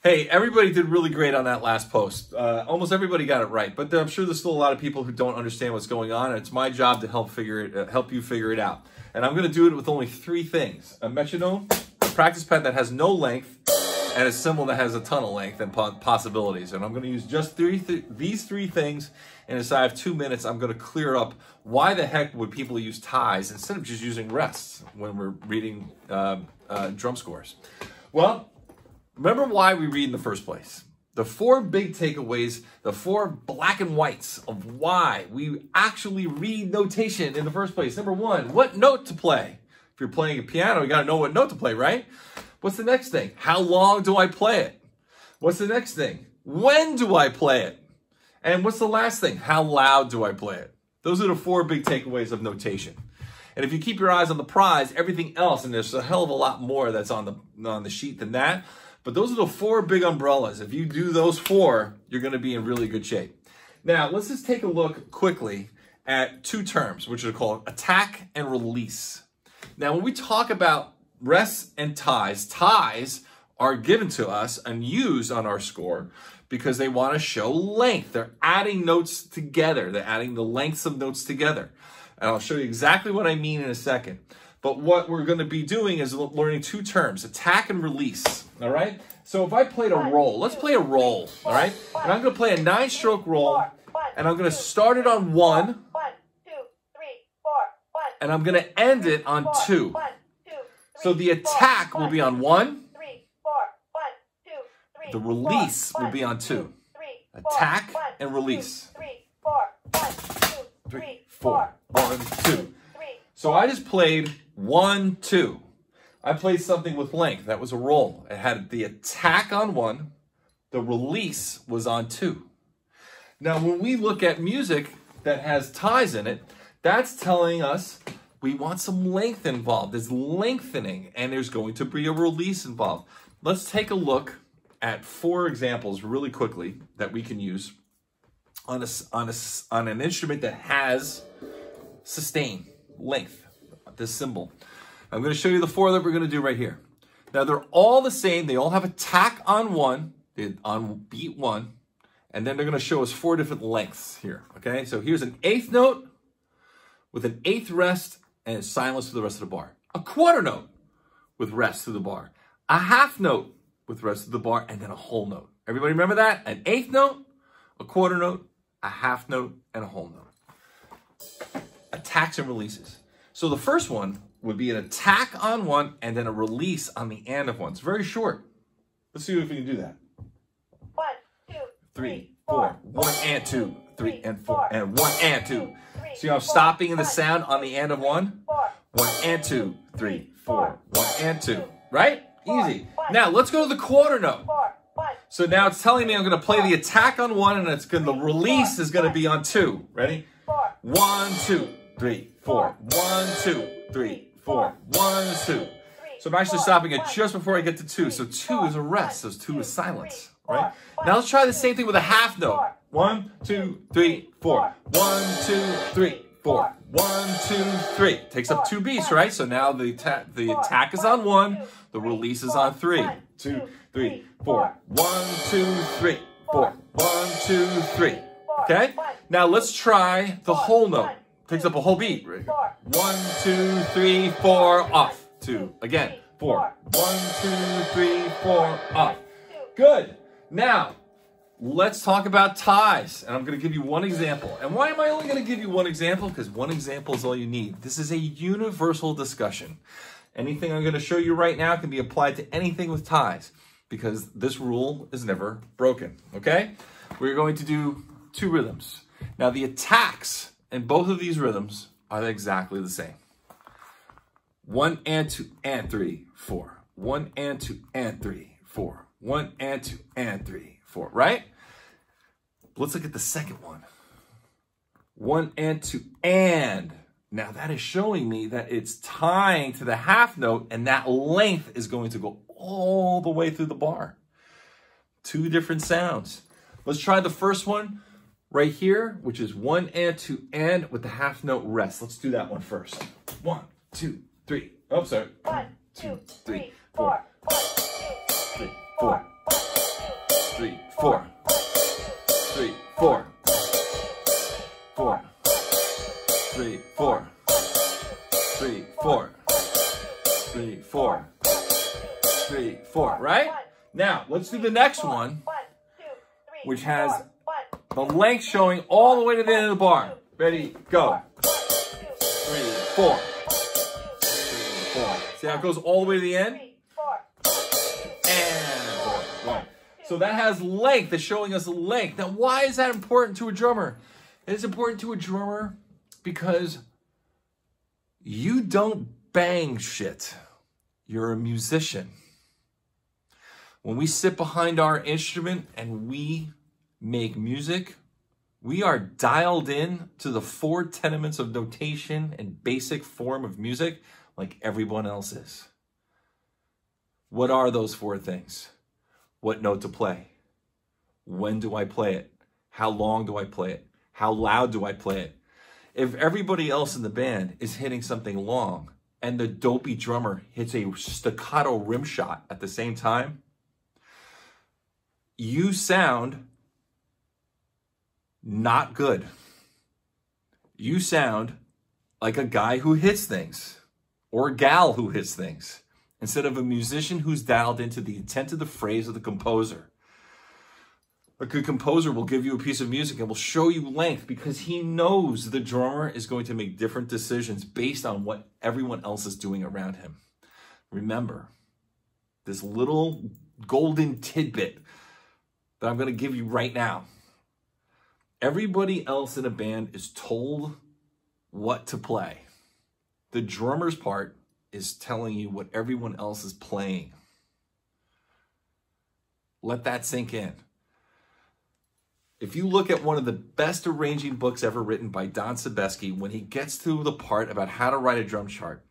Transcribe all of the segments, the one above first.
Hey, everybody did really great on that last post. Almost everybody got it right, but I'm sure there's still a lot of people who don't understand what's going on, and it's my job to help you figure it out. And I'm going to do it with only 3 things: a metronome, a practice pad that has no length, and a cymbal that has a ton of length and possibilities. And I'm going to use just these 3 things, and inside of 2 minutes, I'm going to clear up why the heck would people use ties instead of just using rests when we're reading drum scores. Well, remember why we read in the first place. The 4 big takeaways, the 4 black and whites of why we actually read notation in the first place. Number 1, what note to play. If you're playing a piano, you got to know what note to play, right? What's the next thing? How long do I play it? What's the next thing? When do I play it? And what's the last thing? How loud do I play it? Those are the 4 big takeaways of notation. And if you keep your eyes on the prize, everything else, and there's a hell of a lot more that's on the sheet than that, but those are the 4 big umbrellas. If you do those 4, you're going to be in really good shape. Now, let's just take a look quickly at 2 terms, which are called attack and release. Now, when we talk about rests and ties, ties are given to us and used on our score because they want to show length. They're adding notes together. They're adding the lengths of notes together. And I'll show you exactly what I mean in a second. But what we're going to be doing is learning 2 terms, attack and release, all right? So if I played a roll, let's play a roll, all right? And I'm going to play a 9-stroke roll, and I'm going to start it on 1, and I'm going to end it on 2. So the attack will be on 1, the release will be on 2. Attack and release. 3, 4, 1, 2. So I just played 1, 2. I played something with length. That was a roll. It had the attack on 1. The release was on 2. Now, when we look at music that has ties in it, that's telling us we want some length involved. There's lengthening, and there's going to be a release involved. Let's take a look at 4 examples really quickly that we can use on an instrument that has sustain, length, this cymbal. I'm going to show you the 4 that we're going to do right here. Now, they're all the same. They all have attack on 1, on beat 1, and then they're going to show us 4 different lengths here, okay? So here's an 8th note with an 8th rest and silence for the rest of the bar. A quarter note with rest through the bar. A half note with rest of the bar, and then a whole note. Everybody remember that? An 8th note, a quarter note, a half note, and a whole note. Attacks and releases. So the first one would be an attack on 1 and then a release on the end of 1. It's very short. Let's see if we can do that. 1, 2, 3, 4. 1 and 2, 3 and 4, and 1 and 2. See how I'm stopping in the sound on the end of 1? 1 and 2, 3, 4, 1 and 2. Right? Easy. Now let's go to the quarter note. So now it's telling me I'm going to play the attack on 1 and the release is going to be on 2. Ready? 1, 2, 3, 4. 1, 2, 3, 4. 1, 2. So I'm actually stopping it just before I get to 2. So 2 is a rest. So 2 is silence. Right? Now let's try the same thing with a half note. 1, 2, 3, 4. 1, 2, 3, 4. 1, 2, 3. Takes up 2 beats, right? So now the attack is on 1. The release is on 3. 2, 3, 4. 1, 2, 3, 4. 1, 2, 3. Okay? Now let's try the whole note. Takes up a whole beat. Right? 1, 2, 3, 4, off. 2. Again. 4. 1, 2, 3, 4, off. Good. Now, let's talk about ties. And I'm going to give you one example. And why am I only going to give you one example? Because one example is all you need. This is a universal discussion. Anything I'm going to show you right now can be applied to anything with ties, because this rule is never broken. Okay? We're going to do 2 rhythms. Now, the attacks in both of these rhythms are exactly the same. 1 and 2 and 3, 4. 1 and 2 and 3, 4. 1 and 2 and 3, 4. Right? Let's look at the second one. 1 and 2 and. Now that is showing me that it's tying to the half note, and that length is going to go all the way through the bar. 2 different sounds. Let's try the first one right here, which is 1 and 2 and with the half note rest. Let's do that one first. 1, 2, 3. Oh, sorry. 1, 2, 3, 4. 1, 2, 3, 4. Now, let's do the next one, 1, 2, 3, which has 4, 1, the length showing all the way to the end of the bar. Ready, go. 2, 3, 4. 3, 4. See how it goes all the way to the end? 3, 4. And 4. 1. So that has length. It's showing us length. Now, why is that important to a drummer? It is important to a drummer because you don't bang shit. You're a musician. When we sit behind our instrument and we make music, we are dialed in to the 4 tenements of notation and basic form of music like everyone else is. What are those 4 things? What note to play? When do I play it? How long do I play it? How loud do I play it? If everybody else in the band is hitting something long and the dopey drummer hits a staccato rim shot at the same time, you sound not good. You sound like a guy who hits things or a gal who hits things instead of a musician who's dialed into the intent of the phrase of the composer. A good composer will give you a piece of music and will show you length because he knows the drummer is going to make different decisions based on what everyone else is doing around him. Remember, this little golden tidbit that I'm going to give you right now. Everybody else in a band is told what to play. The drummer's part is telling you what everyone else is playing. Let that sink in. If you look at one of the best arranging books ever written by Don Sebesky, when he gets to the part about how to write a drum chart,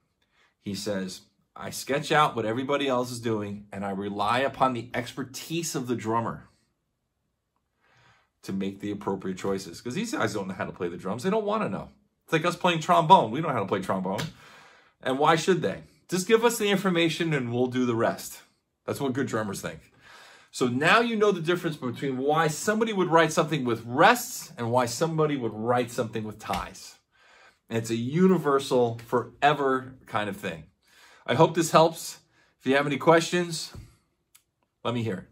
he says, I sketch out what everybody else is doing and I rely upon the expertise of the drummer to make the appropriate choices. Because these guys don't know how to play the drums. They don't want to know. It's like us playing trombone. We don't know how to play trombone. And why should they? Just give us the information and we'll do the rest. That's what good drummers think. So now you know the difference between why somebody would write something with rests and why somebody would write something with ties. And it's a universal, forever kind of thing. I hope this helps. If you have any questions, let me hear it.